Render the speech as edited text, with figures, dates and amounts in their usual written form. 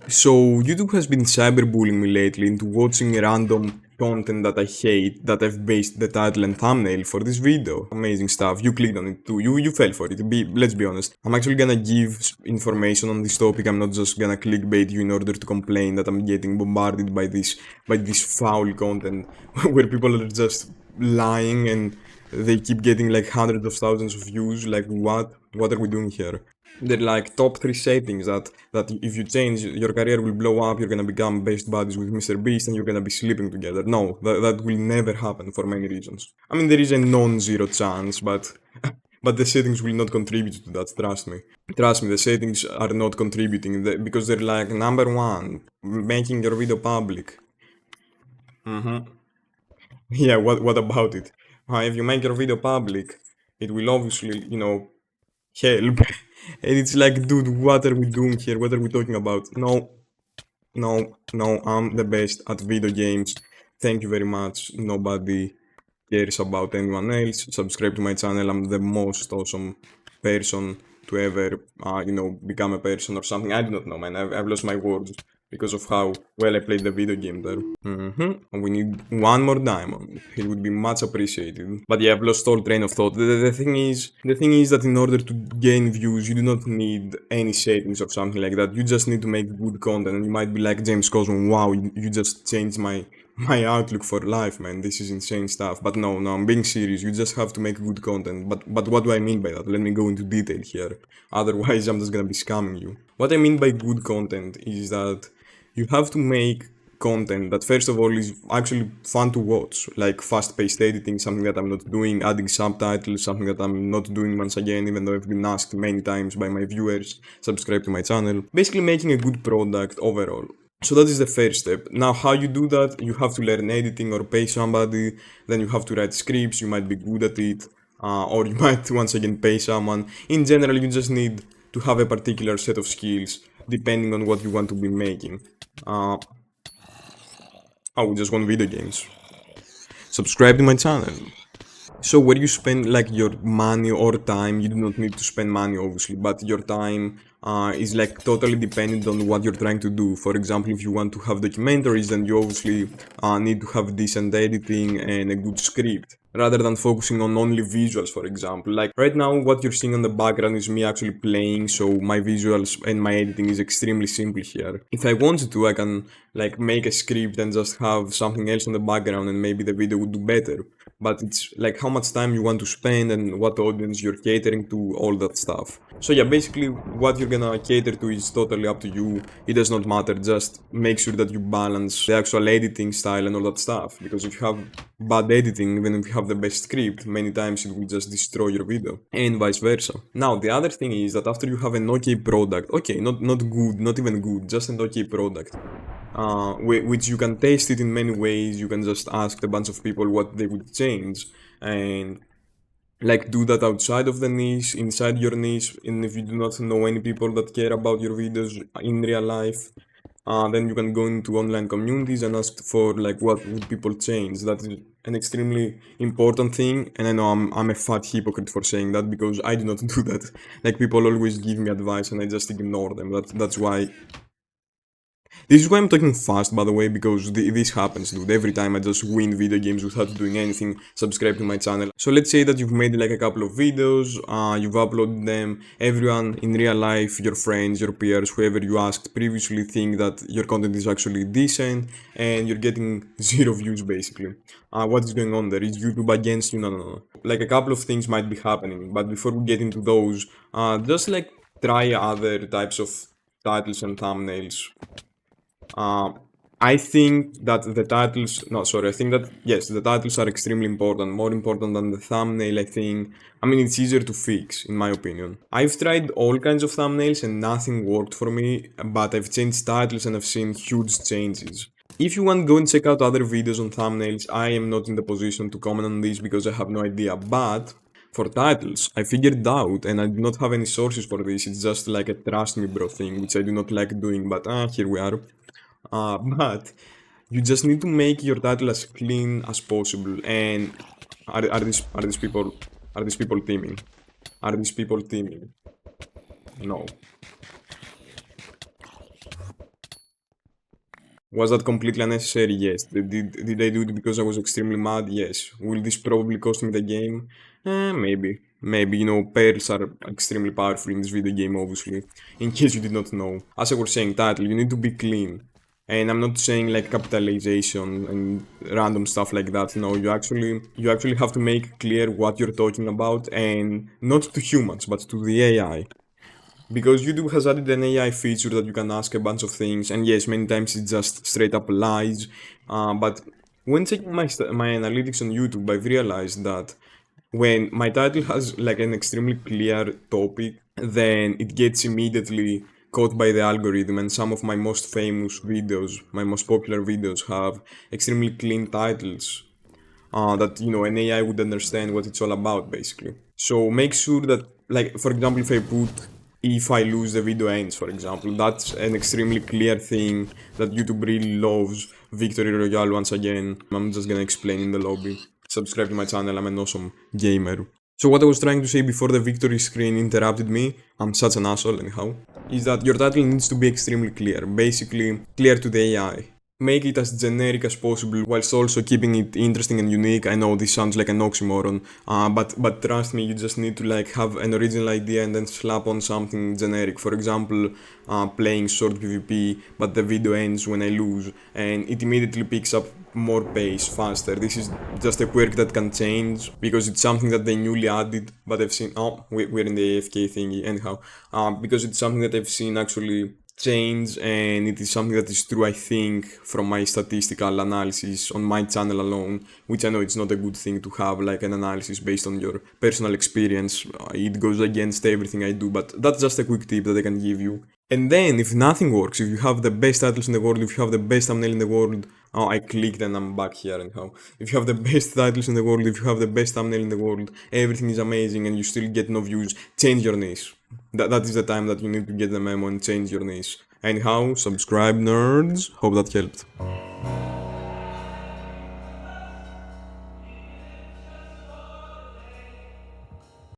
So, YouTube has been cyberbullying me lately into watching random content that I hate, that I've based the title and thumbnail for this video. Amazing stuff. You clicked on it too. You fell for it. Let's be honest. I'm actually gonna give information on this topic. I'm not just gonna clickbait you in order to complain that I'm getting bombarded by this foul content where people are just lying and they keep getting like hundreds of thousands of views. Like what? What are we doing here? They're like top 3 settings that if you change, your career will blow up. You're gonna become best buddies with Mr. Beast, and you're gonna be sleeping together. No, that will never happen for many reasons. I mean, there is a non-zero chance, but but the settings will not contribute to that. Trust me, the settings are not contributing because they're like number one, making your video public. Yeah, what about it? If you make your video public, it will obviously, help. And it's like, dude, what are we doing here? What are we talking about? No, no, I'm the best at video games. Thank you very much. Nobody cares about anyone else. Subscribe to my channel. I'm the most awesome person to ever, become a person or something. I do not know, man. I've lost my words because of how well I played the video game there. We need one more diamond. It would be much appreciated. But yeah, I've lost all train of thought. The thing is that in order to gain views, you do not need any settings or something like that. You just need to make good content. And you might be like, JamesKosmo, wow, you just changed my outlook for life, man. This is insane stuff. But no, I'm being serious. You just have to make good content. But what do I mean by that? Let me go into detail here. Otherwise, I'm just gonna be scamming you. What I mean by good content is that you have to make content that first of all is actually fun to watch, like fast-paced editing, something that I'm not doing, adding subtitles, something that I'm not doing once again, even though I've been asked many times by my viewers, subscribe to my channel. Basically making a good product overall. So that is the first step. Now, how you do that, you have to learn editing or pay somebody, then you have to write scripts, you might be good at it, or you might once again pay someone. In general, you just need to have a particular set of skills depending on what you want to be making. We just want video games. Subscribe to my channel. So where you spend like your money or time, you do not need to spend money obviously, but your time is like totally dependent on what you're trying to do. For example, if you want to have documentaries, then you obviously need to have decent editing and a good script, rather than focusing on only visuals, for example. Like right now, what you're seeing on the background is me actually playing, so my visuals and my editing is extremely simple here. If I wanted to, I can like make a script and just have something else on the background and maybe the video would do better. But it's like how much time you want to spend and what audience you're catering to, all that stuff. So yeah, basically what you're gonna cater to is totally up to you. It does not matter, just make sure that you balance the actual editing style and all that stuff. Because if you have bad editing, even if you have the best script, many times it will just destroy your video. And vice versa. Now, the other thing is that after you have an okay product, okay, not good, not even good, just an okay product, which you can taste it in many ways. You can just ask a bunch of people what they would change and like do that outside of the niche, inside your niche. And if you do not know any people that care about your videos in real life, then you can go into online communities and ask for like what would people change. That is an extremely important thing, and I know I'm a fat hypocrite for saying that because I do not do that. Like people always give me advice and I just ignore them. That's why. This is why I'm talking fast, by the way, because this happens, dude. Every time I just win video games without doing anything, subscribe to my channel. So let's say that you've made like a couple of videos, you've uploaded them, everyone in real life, your friends, your peers, whoever you asked previously think that your content is actually decent, and you're getting 0 views basically. What is going on there? Is YouTube against you? No. Like a couple of things might be happening, but before we get into those, just like try other types of titles and thumbnails. I think that the titles, no, sorry, I think that, yes, the titles are extremely important, more important than the thumbnail, I think. I mean, it's easier to fix, in my opinion. I've tried all kinds of thumbnails and nothing worked for me, but I've changed titles and I've seen huge changes. If you want, go and check out other videos on thumbnails. I am not in the position to comment on this because I have no idea, but for titles, I figured it out and I do not have any sources for this. It's just like a trust me bro thing, which I do not like doing, but here we are. But you just need to make your title as clean as possible. And are these people teaming? Are these people teaming? No. Was that completely unnecessary? Yes. Did I do it because I was extremely mad? Yes. Will this probably cost me the game? Maybe. Maybe, pearls are extremely powerful in this video game, obviously. In case you did not know. As I was saying, title, you need to be clean. And I'm not saying like capitalization and random stuff like that. No, you actually have to make clear what you're talking about, and not to humans, but to the AI. Because YouTube has added an AI feature that you can ask a bunch of things, and yes, many times it's just straight up lies. But when checking my analytics on YouTube, I've realized that when my title has like an extremely clear topic, then it gets immediately caught by the algorithm. And some of my most famous videos, my most popular videos, have extremely clean titles that an AI would understand what it's all about, basically. So make sure that, like, for example, if I lose the video ends, for example, that's an extremely clear thing that YouTube really loves. Victory Royale once again. I'm just gonna explain in the lobby. Subscribe to my channel. I'm an awesome gamer. So what I was trying to say before the victory screen interrupted me, I'm such an asshole anyhow, is that your title needs to be extremely clear. Basically, clear to the AI. Make it as generic as possible whilst also keeping it interesting and unique. I know this sounds like an oxymoron, but trust me, you just need to like have an original idea and then slap on something generic. For example, playing short PvP, but the video ends when I lose, and it immediately picks up more pace faster. This is just a quirk that can change because it's something that they newly added, but I've seen. Oh, we're in the AFK thingy anyhow. Because it's something that I've seen actually change, and it is something that is true, I think, from my statistical analysis on my channel alone, which I know it's not a good thing to have like an analysis based on your personal experience. It goes against everything I do, but that's just a quick tip that I can give you. And then if nothing works, if you have the best titles in the world, if you have the best thumbnail in the world, oh, I clicked and I'm back here and how. If you have the best titles in the world, if you have the best thumbnail in the world, everything is amazing and you still get no views, change your niche. That is the time that you need to get the memo and change your niche. Anyhow, subscribe nerds. Hope that helped.